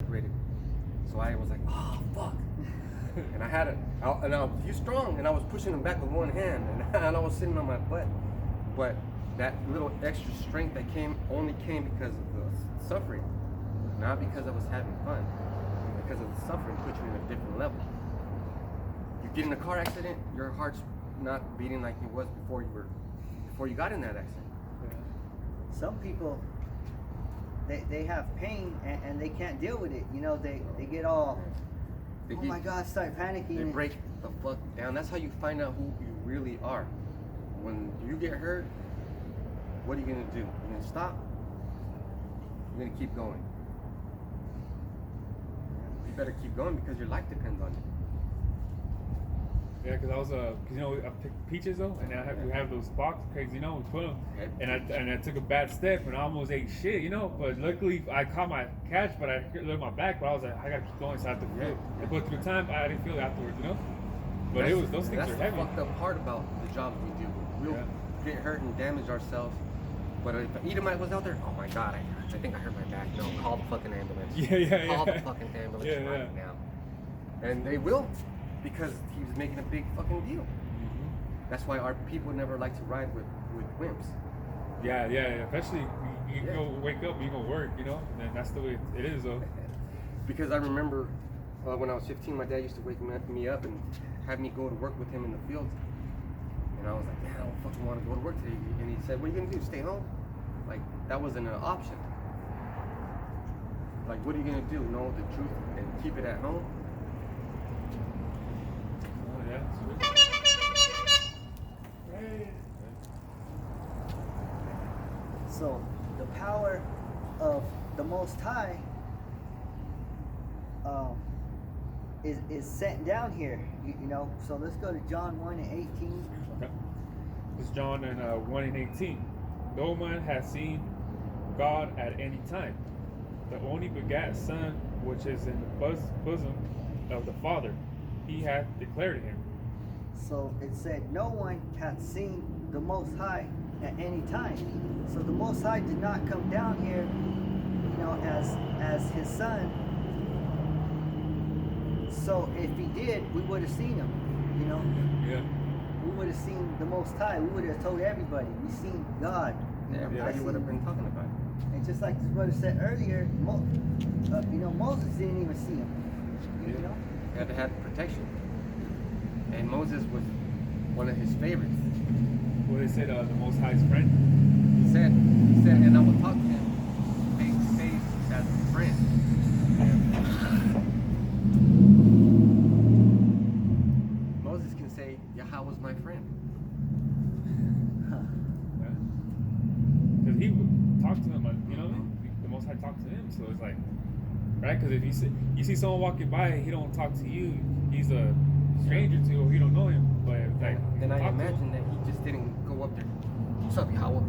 separated. So I was like, oh fuck. And he was strong, and I was pushing him back with one hand, and I was sitting on my butt. But that little extra strength that only came because of the suffering, not because I was having fun. Because of the suffering put you in a different level. You get in a car accident, your heart's not beating like it was before you got in that accident. Some people, they have pain and they can't deal with it. You know, they get all, my God, start panicking. They break the fuck down. That's how you find out who you really are. When you get hurt, what are you gonna do? You're gonna stop? You're gonna keep going. You better keep going because your life depends on it. Yeah, because I was I picked peaches though, and we have those box crates, we put them, and I took a bad step and I almost ate shit, but luckily I caught my catch, but I looked my back, but I was like, I gotta keep going, so I had to feel it. But through time, I didn't feel it afterwards, But those things are heavy. That's the fucked up part about the jobs we do. We'll get hurt and damage ourselves, but if an Edomite was out there, oh my God, I think I hurt my back. No, call the fucking ambulance. Call the fucking ambulance right now. And they will. Because he was making a big fucking deal. That's why our people never like to ride with wimps. Yeah. Especially you go wake up, you go work, and that's the way it is though. Because I remember when I was 15, my dad used to wake me up and have me go to work with him in the fields. And I was like, I don't fucking want to go to work today. And he said, what are you gonna do? Stay home? Like that wasn't an option. Like what are you gonna do? Know the truth and keep it at home? So the power of the Most High is sent down here, So let's go to John 1 and 18. Okay. It's John 1 and 18. No man has seen God at any time. The only begat Son, which is in the bosom of the Father, he hath declared him. So it said, no one hath seen the Most High at any time. So the Most High did not come down here, as his Son. So if he did, we would have seen him, Yeah. We would have seen the Most High. We would have told everybody. We seen God. Everybody would have been talking about it. And just like this brother said earlier, Moses didn't even see him. He had to have protection. And Moses was one of his favorites. Well, they said the Most High's friend. He said, and I will talk to him face to face as a friend. Moses can say, Yahweh was my friend. Because he would talk to him, the Most High talked to him, so it's like, right? Because if you see someone walking by, he don't talk to you, he's a stranger to you, or you don't know him, but like. Then I imagine that he just didn't go up there. What's up, Yahweh?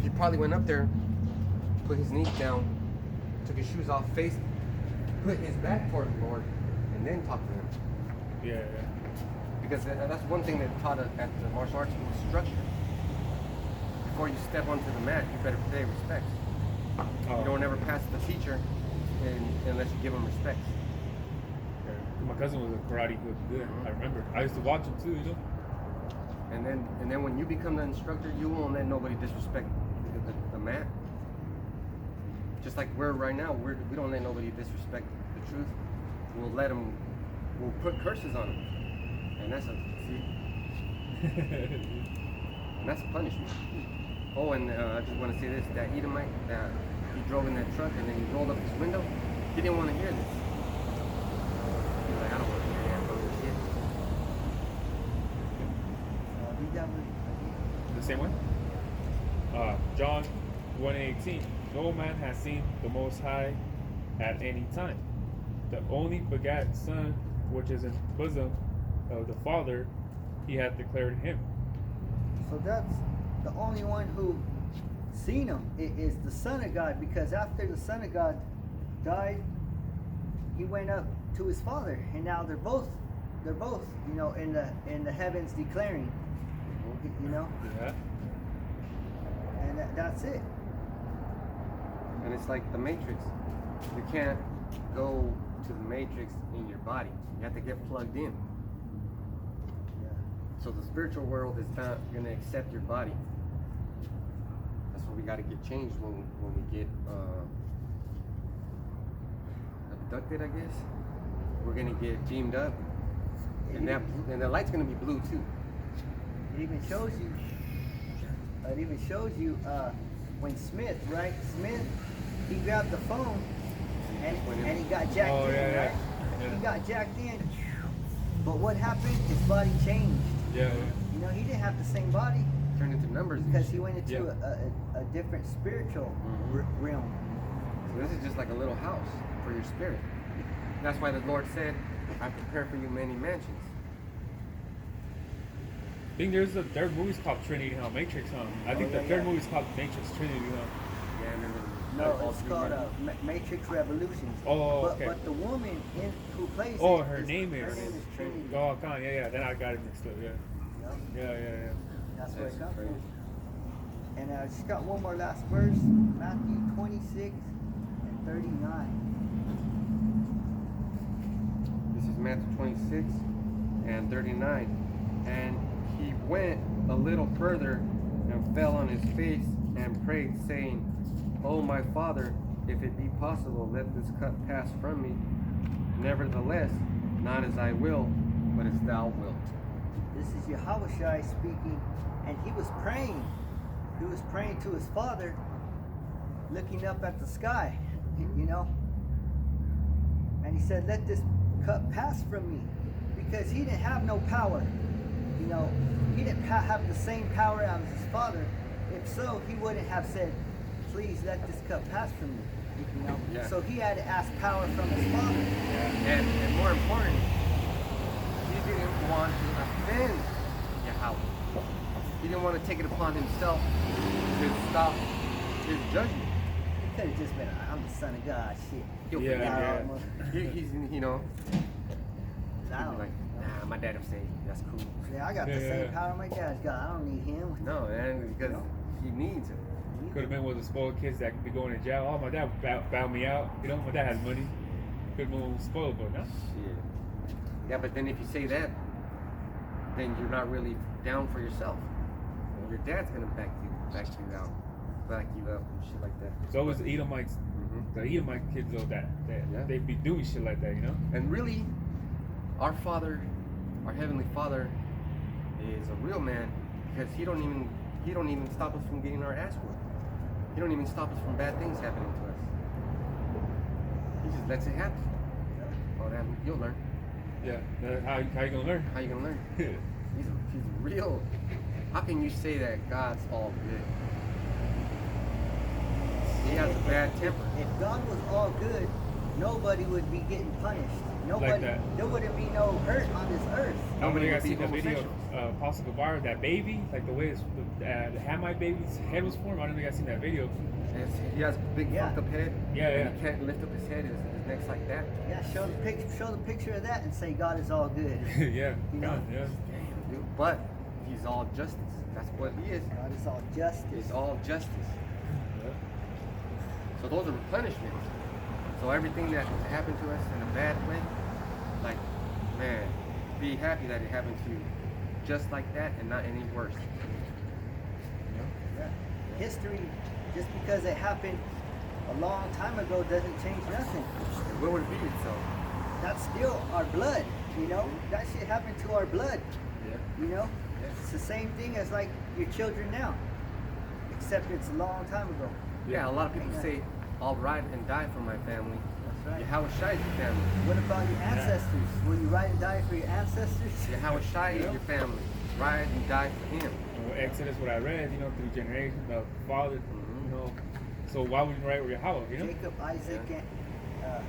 He probably went up there, put his knees down, took his shoes off, put his back toward the Lord, and then talked to him. Yeah. Because that's one thing they taught us at the martial arts school, structure. Before you step onto the mat, you better pay respect. You don't ever pass the teacher unless you give him respect. Yeah. My cousin was a karate good. I remember. I used to watch him too, And then when you become the instructor, you won't let nobody disrespect the mat. Just like we're right now, we don't let nobody disrespect the truth. We'll put curses on them. And that's and that's a punishment. Oh, and I just want to say this, that Edomite that he drove in that truck and then he rolled up his window, he didn't want to hear this. He was like, I don't want to hear that bullshit. The same way? John 1:18. No man has seen the Most High at any time. The only begat Son, which is in the bosom of the Father, he hath declared him. So that's the only one who seen him is the Son of God, because after the Son of God died, he went up to his Father, and now they're both in the heavens declaring, Yeah. and that's it. And it's like the Matrix. You can't go to the Matrix in your body. You have to get plugged in. Yeah. So the spiritual world is not going to accept your body. That's where we got to get changed when we get abducted, I guess. We're going to get beamed up. And the light's going to be blue too. It even shows you. When Smith, right? Smith, he grabbed the phone and he got jacked in, right? Yeah. He got jacked in. But what happened? His body changed. Yeah. You know, he didn't have the same body Turned into numbers. because he went into a different spiritual realm. So this is just like a little house for your spirit. That's why the Lord said, I prepare for you many mansions. I think there's a third movie's called Trinity, huh? Matrix, huh? I think the third movie's called Matrix Trinity, huh? Yeah, and then No, it's called Matrix Revolutions. Oh, okay. But the woman who plays Oh, it, her name her is name is Trinity. Oh, God, yeah. Then I got it mixed up, yeah. Yep. Yeah. That's where it That's comes crazy. from. And I just got one more last verse, Matthew 26 and 39. This is Matthew 26 and 39. And he went a little further and fell on his face and prayed, saying, O my Father, if it be possible, let this cup pass from me. Nevertheless, not as I will, but as thou wilt. This is Yahushua speaking, and he was praying. He was praying to his Father, looking up at the sky, you know. And he said, let this cup pass from me, because he didn't have no power. You know, he didn't have the same power as his Father. If so, he wouldn't have said, please let this cup pass from me. You know, Yeah. So he had to ask power from his Father. And more important, he didn't want to offend Yahweh. He didn't want to take it upon himself to stop his judgment. He could have just been, I'm the Son of God, shit. He'll Yeah, forget yeah. it. He's, you know, I he'd don't be like, nah, my dad will say, that's cool. Yeah, I got the same power my dad's got. I don't need him. No, man, because he needs it. Could have been one of the spoiled kids that could be going to jail. Oh, my dad bailed me out. You know, my dad has money. Could have been a little spoiled, but no. Shit. Yeah, but then if you say that, then you're not really down for yourself. And your dad's gonna back you out, back you up and shit like that. So it was the Edomites, Mhm. the Edomite kids though that Yeah. they be doing shit like that, you know? And really, our Father, our Heavenly Father, is a real man because He don't even stop us from getting our ass whooped. He don't even stop us from bad things happening to us. He just lets it happen. Oh, that you'll learn. Yeah. How you gonna learn? How you gonna learn? He's real. How can you say that God's all good? He has a bad temper. If God was all good, nobody would be getting punished. Nobody, that. there wouldn't be no hurt on this earth. I Nobody think I would be seen the video homosexual. of Apostle Gabar, that baby, like the way the Hamite baby's head was formed. I don't think I seen that video. He has a big Yeah. fucked up head. Yeah, and yeah. He can't lift up his head. His neck's like that. Yeah, show the picture of that and say God is all good. Yeah. You know? Yeah. Damn, dude. But He's all justice. That's what He is. God is all justice. He's all justice. So those are replenishments. So everything that happened to us in a bad way, like, man, be happy that it happened to you just like that and not any worse. Yeah. History, just because it happened a long time ago, doesn't change nothing. And what would it be itself? That's still our blood, you know? That shit happened to our blood, Yeah. you know? It's the same thing as like your children now, except it's a long time ago. Yeah, a lot of people say, I'll ride and die for my family. That's right. Yahweh Shai is your family. What about your ancestors? Will you ride and die for your ancestors? Yahweh Shai is your family. Ride and die for Him. Exodus, what I read, you know, through generations, the father, you know. So why would you write with Yahweh, you know? Jacob, Isaac, and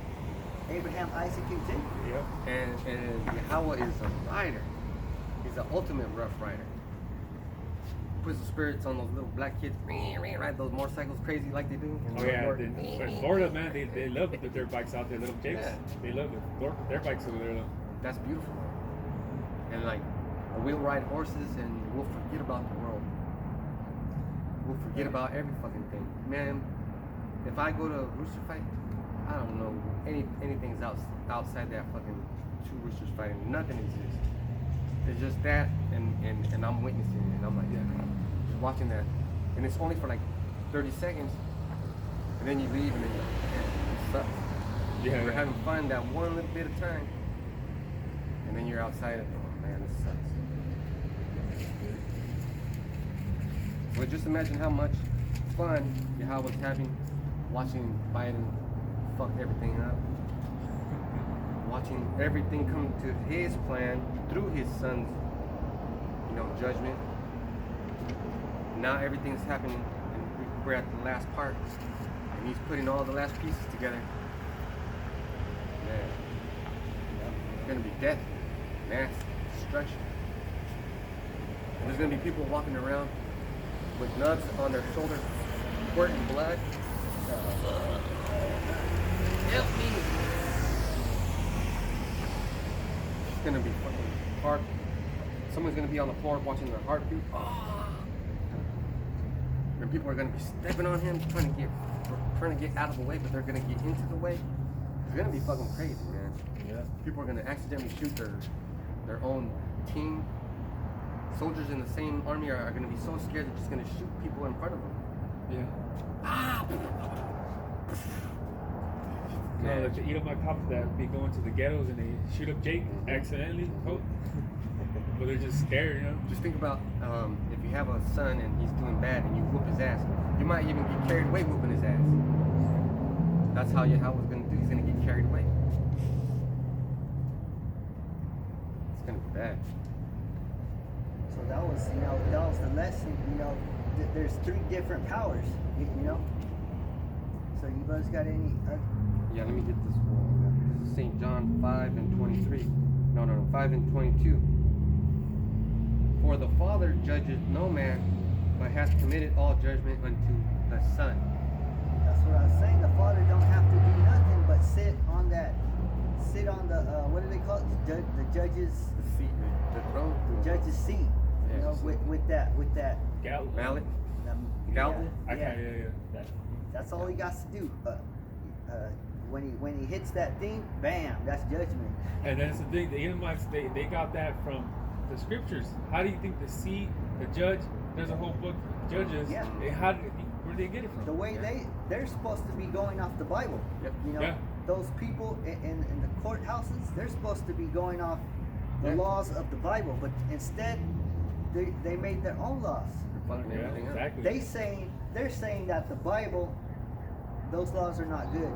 Abraham, Isaac, and Jacob. Yep. And Yahweh is a rider. He's the ultimate rough rider. Puts the spirits on those little black kids, ride those motorcycles crazy like they do. in Oh New yeah, York. in Florida, man, they love the dirt bikes out there, little Jakes. Yeah. They love the dirt bikes over there, though. That's beautiful. And like, we'll ride horses and we'll forget about the world. We'll forget about every fucking thing. Man, if I go to a rooster fight, I don't know anything's outside that fucking two roosters fighting. Nothing exists. It's just that, and I'm witnessing it, and I'm like, just watching that, and it's only for like 30 seconds, and then you leave, and then you're like, man, it sucks. Yeah, We're having fun that one little bit of time, and then you're outside of it. Oh man, this sucks. Well, just imagine how much fun Yahweh was having watching Biden fuck everything up. Watching everything come to his plan through his son's, judgment. Now everything's happening, and we're at the last part, and he's putting all the last pieces together. Man, it's gonna be death, mass destruction. And there's gonna be people walking around with nuts on their shoulders, squirting blood. Help me! It's gonna be fucking hard. Someone's gonna be on the floor watching their heartbeat. And people are gonna be stepping on him, trying to get out of the way, but they're gonna get into the way. It's gonna be fucking crazy, man. Yeah. People are gonna accidentally shoot their own team. Soldiers in the same army are gonna be so scared they're just gonna shoot people in front of them. Yeah. No, like the Edomite cops that be going to the ghettos and they shoot up Jake accidentally. Oh. But they're just scared, Just think about if you have a son and he's doing bad and you whoop his ass, you might even get carried away whooping his ass. That's how Yahweh's gonna do. He's gonna get carried away. It's gonna be bad. So that was the lesson. There's three different powers. So you guys got any? Yeah, let me get this one. This is St. John 5 and 23. No, 5 and 22. For the Father judges no man, but has committed all judgment unto the Son. That's what I was saying. The Father don't have to do nothing but sit on the what do they call it? The judge's The seat, the throne. the judge's seat. Yeah, with that Mallet. Gavel? Yeah. That's all he got to do. When he hits that thing, bam, that's judgment. And that's the thing, the Edomites, they got that from the scriptures. How do you think the seat, the judge, there's a whole book, Judges, Yeah. Where did they get it from? The way they're supposed to be going off the Bible. Yep. Yeah. Those people in the courthouses, they're supposed to be going off the laws of the Bible, but instead they made their own laws. Fucking Yeah, everything up. exactly. They're saying that the Bible, those laws are not good.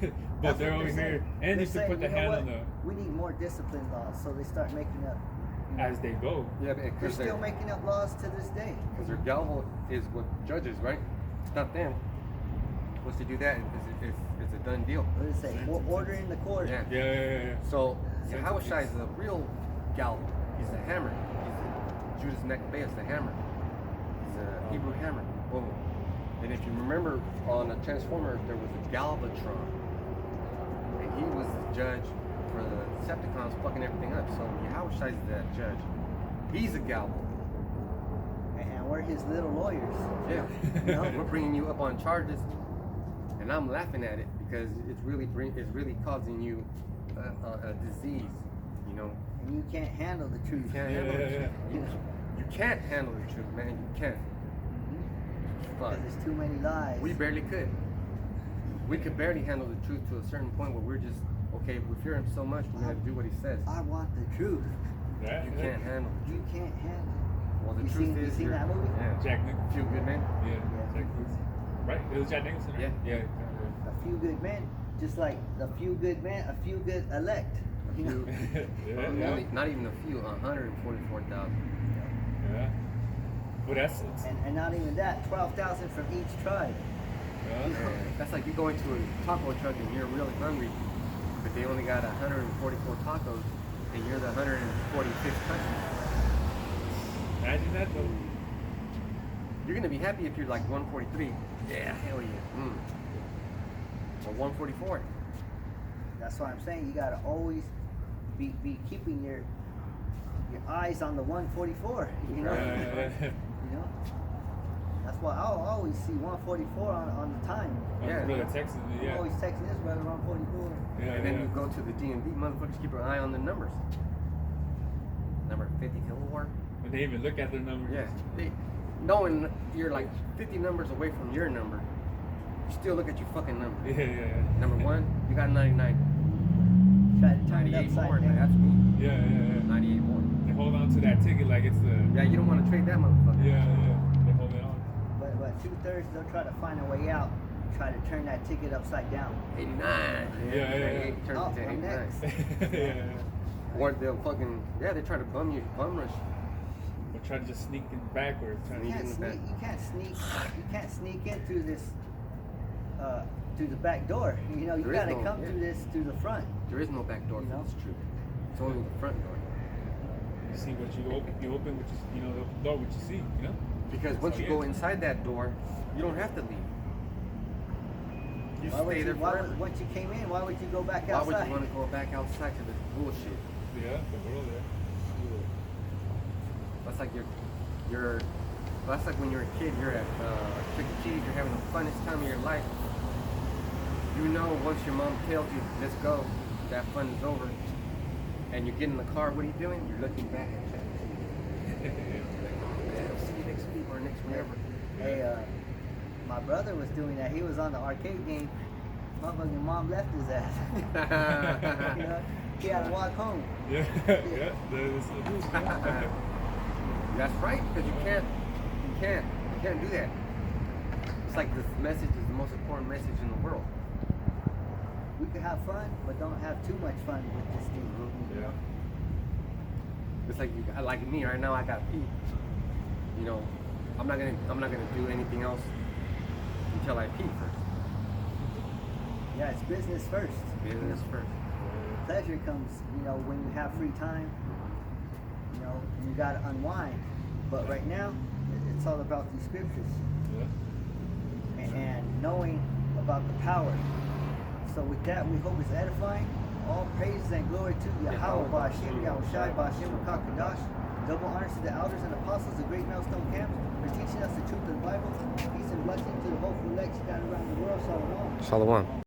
But That's they're what over saying. here, and They're they saying, put the you know hand what? on the We need more discipline laws, so they start making up. as they go. Yeah, They're because still making up laws to this day. their gavel is what judges, right? It's not them. Once they do that, it's a done deal. What does it say? Order in the court. Yeah. Yeah. So Yahweh Shai is the real gavel. He's the hammer. He's Judas Maccabeus, the hammer. He's a Hebrew hammer. Boom. And if you remember on a Transformer, there was a Galvatron, and he was the judge for the Decepticons fucking everything up. So Yahweh Shai is that judge. He's a gavel. And we're his little lawyers. Yeah. You know? We're bringing you up on charges, and I'm laughing at it because it's really causing you a disease. And you can't handle the truth. You can't handle the truth. You know? You can't handle the truth, man. You can't. Because Fuck. there's too many lies. We barely could. We could barely handle the truth to a certain point where we're just, okay, we fear him so much, we're gonna do what he says. I want the truth. Yeah. You can't handle the You truth. can't handle it. Well, the You truth seen- is, you seen you're- that movie? Yeah. Jack Nicholson. Few good men. Yeah. Jack Nicholson. Right? It was Jack Nicholson, right? Yeah. Yeah. A few good men, just like a few good men, a few good elect. You know? Yeah. Not even a few, 144,000. Yeah. But that's And not even that, 12,000 from each tribe. yeah. That's like you go into a taco truck and you're really hungry, but they only got 144 tacos, and you're the 145th country. Imagine that though. You're gonna be happy if you're like 143. Yeah, hell yeah. Or 144. That's why I'm saying you gotta always be keeping your eyes on the 144. You know. Yeah. You know. That's why I'll always see 144 on the time. Yeah. Brother texting me, I'm yeah. always texting this brother 144. Yeah, And then yeah. you go to the DMV, motherfuckers keep an eye on the numbers. Number 54. When they even look at their numbers. Yeah. They, knowing you're like 50 numbers away from your number, you still look at your fucking number. Yeah, yeah, yeah. Number 1, you got 99. Try to turn it 98 upside more. down. That's me. Yeah, yeah, yeah. 98 more. They hold on to that ticket like it's the. Yeah, you don't want to trade that motherfucker. Yeah, yeah. They hold it on. But 2/3 they'll try to find a way out, try to turn that ticket upside down. 89. Yeah. Turns Oh, into I'm 89. next. Yeah. Or they'll fucking, yeah, they try to bum rush. Or try to just sneak in backwards. Trying to You Sneak can't in the sneak. back. You can't sneak in through this, through the back door. You know, you There is gotta no- come yeah. through this through the front. There is no back door You for know? this troop. It's only the front door. You see what you open what you the open door what you see, you know? Because once you go inside that door, you don't have to leave. You stay there forever. Once you came in, why would you go back Why would outside? you want to go back outside to this bullshit? Yeah, the world there. That's like that's like when you're a kid, you're at Trick or Treat, you're having the funnest time of your life. You know, once your mom tells you, let's go, that fun is over, and you get in the car, what are you doing? You're looking back at Trick or Treat. I'll see you next week or next whenever. Hey, my brother was doing that. He was on the arcade game. Motherfucking mom left his ass. You know, he had to walk home. Yeah, yeah. That's right, because you can't do that. It's like this message is the most important message in the world. We can have fun, but don't have too much fun with this thing. You know? It's like like me right now. I got pee. You know, I'm not gonna do anything else until I pee first. Yeah, it's business first. Business first. Pleasure comes, you know, when you have free time. You know, you gotta unwind. But right now, it's all about these scriptures and knowing about the power. So with that, we hope it's edifying. All praises and glory to Yahweh, Ba'ashem, Yahushai, Ba'ashem, Kakadash. Double honors to the elders and apostles of Great Millstone Camp for teaching us the truth of the Bible. Peace and blessings to the hopeful elect scattered around the world. Shalom. Shalom.